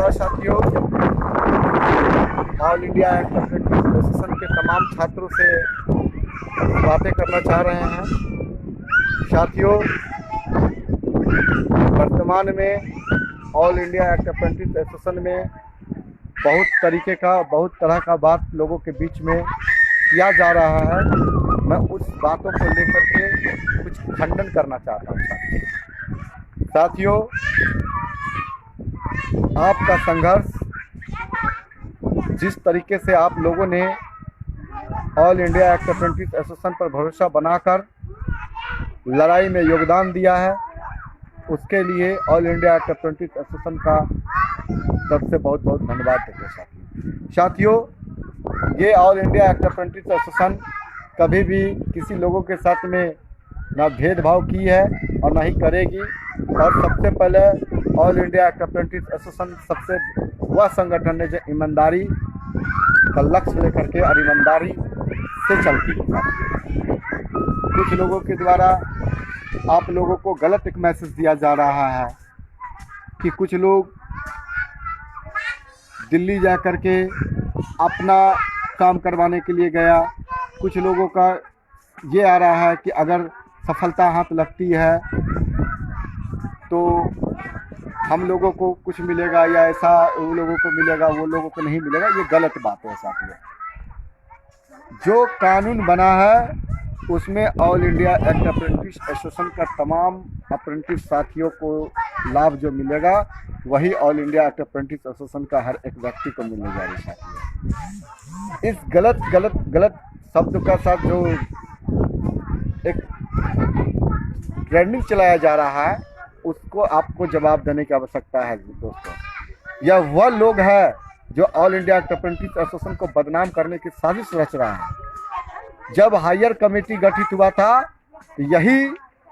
नमस्कार साथियों, all India apprentice association के तमाम छात्रों से बातें करना चाह रहे हैं। साथियों, वर्तमान में ऑल इंडिया अप्रेंटिस एसोसिएशन में बहुत तरह का बात लोगों के बीच में किया जा रहा है। मैं उस बातों को लेकर के कुछ खंडन करना चाहता हूँ। साथियों, आपका संघर्ष, जिस तरीके से आप लोगों ने ऑल इंडिया अप्रेंटिस एसोसिएशन पर भरोसा बनाकर लड़ाई में योगदान दिया है, उसके लिए ऑल इंडिया अप्रेंटिस एसोसिएशन का तरफ से बहुत बहुत धन्यवाद देते हैं। साथियों, ये ऑल इंडिया अप्रेंटिस एसोसिएशन कभी भी किसी लोगों के साथ में ना भेदभाव की है और ना ही करेगी। और सबसे पहले ऑल इंडिया अप्रेंटिस एसोसिएशन सबसे वह संगठन है जो ईमानदारी का लक्ष्य लेकर के और ईमानदारी से चलती है। कुछ लोगों के द्वारा आप लोगों को गलत एक मैसेज दिया जा रहा है कि कुछ लोग दिल्ली जा कर के अपना काम करवाने के लिए गया। कुछ लोगों का ये आ रहा है कि अगर सफलता हाथ लगती है तो हम लोगों को कुछ मिलेगा, या ऐसा वो लोगों को मिलेगा, वो लोगों को नहीं मिलेगा। ये गलत बात है साथियों। जो कानून बना है उसमें ऑल इंडिया अप्रेंटिस एसोसिएशन का तमाम अप्रेंटिस साथियों को लाभ जो मिलेगा वही ऑल इंडिया अप्रेंटिस एसोसिएशन का हर एक व्यक्ति को मिलने जा रही है। इस गलत शब्द का साथ जो एक ट्रेंडिंग चलाया जा रहा है उसको आपको जवाब देने की आवश्यकता है। दोस्तों, यह वह लोग हैं जो ऑल इंडिया अप्रेंटिस एसोसिएशन को बदनाम करने की साजिश रच रहा है। जब हायर कमेटी गठित हुआ था यही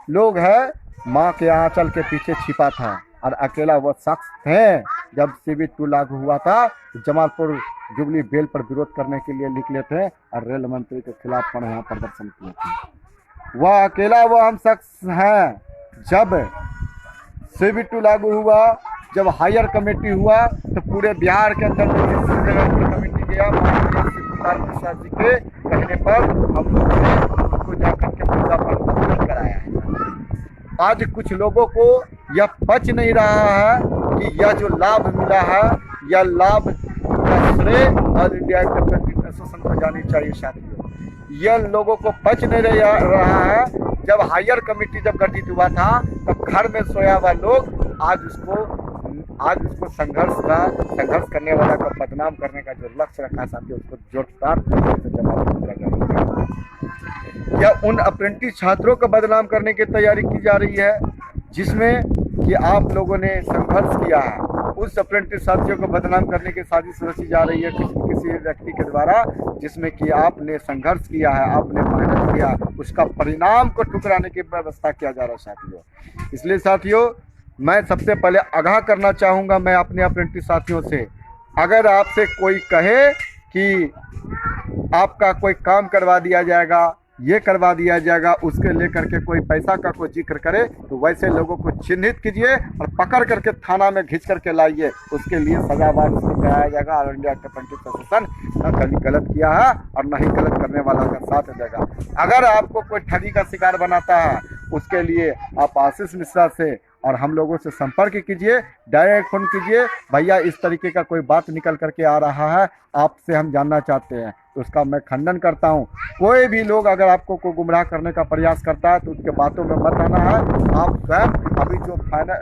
लोग हैं माँ के आंचल के पीछे छिपा था और अकेला वह शख्स थे। जब CB2 लागू हुआ था तो जमालपुर जुबली बेल पर विरोध करने के लिए निकले थे और रेल मंत्री के खिलाफ यहाँ प्रदर्शन किए थे। वह अकेला वो हम शख्स हैं। जब CB2 लागू हुआ, जब हायर कमेटी हुआ तो पूरे बिहार के अंदर कमेटी गया प्रसाद जी के कहने पर हम लोगों ने उनको जाकर के पूजा पर कराया है। आज कुछ लोगों को यह पच नहीं रहा है कि यह जो लाभ मिला है यह लाभ का श्रेय ऑल इंडिया अप्रेंटिस एसोसिएशन को जानी चाहिए। साथियों, यह लोगों को पच नहीं रहा है। जब हायर कमेटी जब गठित हुआ था तब घर में सोया हुआ लोग आज उसको संघर्ष करने वाला का बदनाम करने का जो लक्ष्य रखा है साथियों, उसको जोरदार तरीके से जवाब दिया जा रहा है। यह उन अप्रेंटिस छात्रों को बदनाम करने की तैयारी की जा रही है जिसमें कि आप लोगों ने संघर्ष किया है। उस अप्रेंटिस साथियों को बदनाम करने की साजिश रची जा रही है किसी व्यक्ति के द्वारा, जिसमें कि आपने संघर्ष किया है, आपने मेहनत किया, उसका परिणाम को ठुकराने की व्यवस्था किया जा रहा है साथियों। इसलिए साथियों, मैं सबसे पहले आगाह करना चाहूँगा मैं अपने अप्रेंटिस साथियों से, अगर आपसे कोई कहे कि आपका कोई काम करवा दिया जाएगा, ये करवा दिया जाएगा, उसके लेकर के कोई पैसा का कोई जिक्र करे तो वैसे लोगों को चिन्हित कीजिए और पकड़ करके थाना में घिंच करके लाइए। उसके लिए सजावार उसको कराया जाएगा। ऑल इंडिया अप्रेंटिस एसोसिएशन न कभी गलत किया है और न ही गलत करने वाला का साथ देगा। अगर आपको कोई ठगी का शिकार बनाता है उसके लिए आप आशीष मिश्रा से और हम लोगों से संपर्क कीजिए, डायरेक्ट फोन कीजिए, भैया इस तरीके का कोई बात निकल करके आ रहा है, आपसे हम जानना चाहते हैं, तो उसका मैं खंडन करता हूं। कोई भी लोग अगर आपको को गुमराह करने का प्रयास करता है तो उसके बातों में मत आना है। आप स्वयं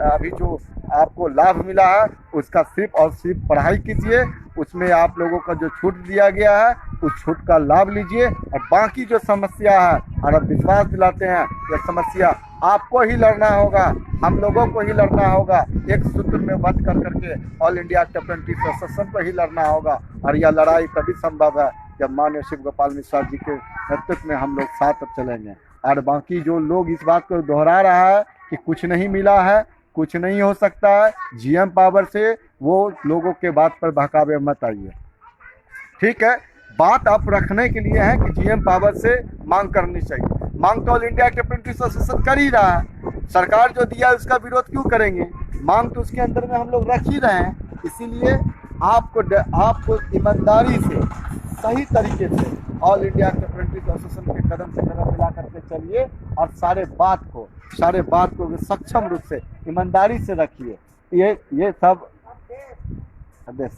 अभी जो आपको लाभ मिला है उसका सिर्फ और सिर्फ पढ़ाई कीजिए। उसमें आप लोगों का जो छूट दिया गया है उस छूट का लाभ लीजिए और बाकी जो समस्या है और आप विश्वास दिलाते हैं यह समस्या आपको ही लड़ना होगा, हम लोगों को ही लड़ना होगा। एक सूत्र में बंद कर करके ऑल इंडिया अप्रेंटिस एसोसिएशन को ही लड़ना होगा और यह लड़ाई तभी संभव है जब माननीय शिव गोपाल मिश्रा जी के नेतृत्व में हम लोग साथ चलेंगे। और बाकी जो लोग इस बात को दोहरा रहा है कि कुछ नहीं मिला है, कुछ नहीं हो सकता है, GM पावर से, वो लोगों के बात पर बहकावे मत आइए। ठीक है, बात आप रखने के लिए है कि GM पावर से मांग करनी चाहिए। मांग तो ऑल इंडिया अप्रेंटिस एसोसिएशन कर ही रहा है, सरकार जो दिया उसका विरोध क्यों करेंगे? मांग तो उसके अंदर में हम लोग रख ही रहे हैं। इसीलिए आपको ईमानदारी से, सही तरीके से ऑल इंडिया के अप्रेंटिस एसोसिएशन के कदम से कदम मिला करके चलिए और सारे बात को सक्षम रूप से ईमानदारी से रखिए। ये सब आदेश।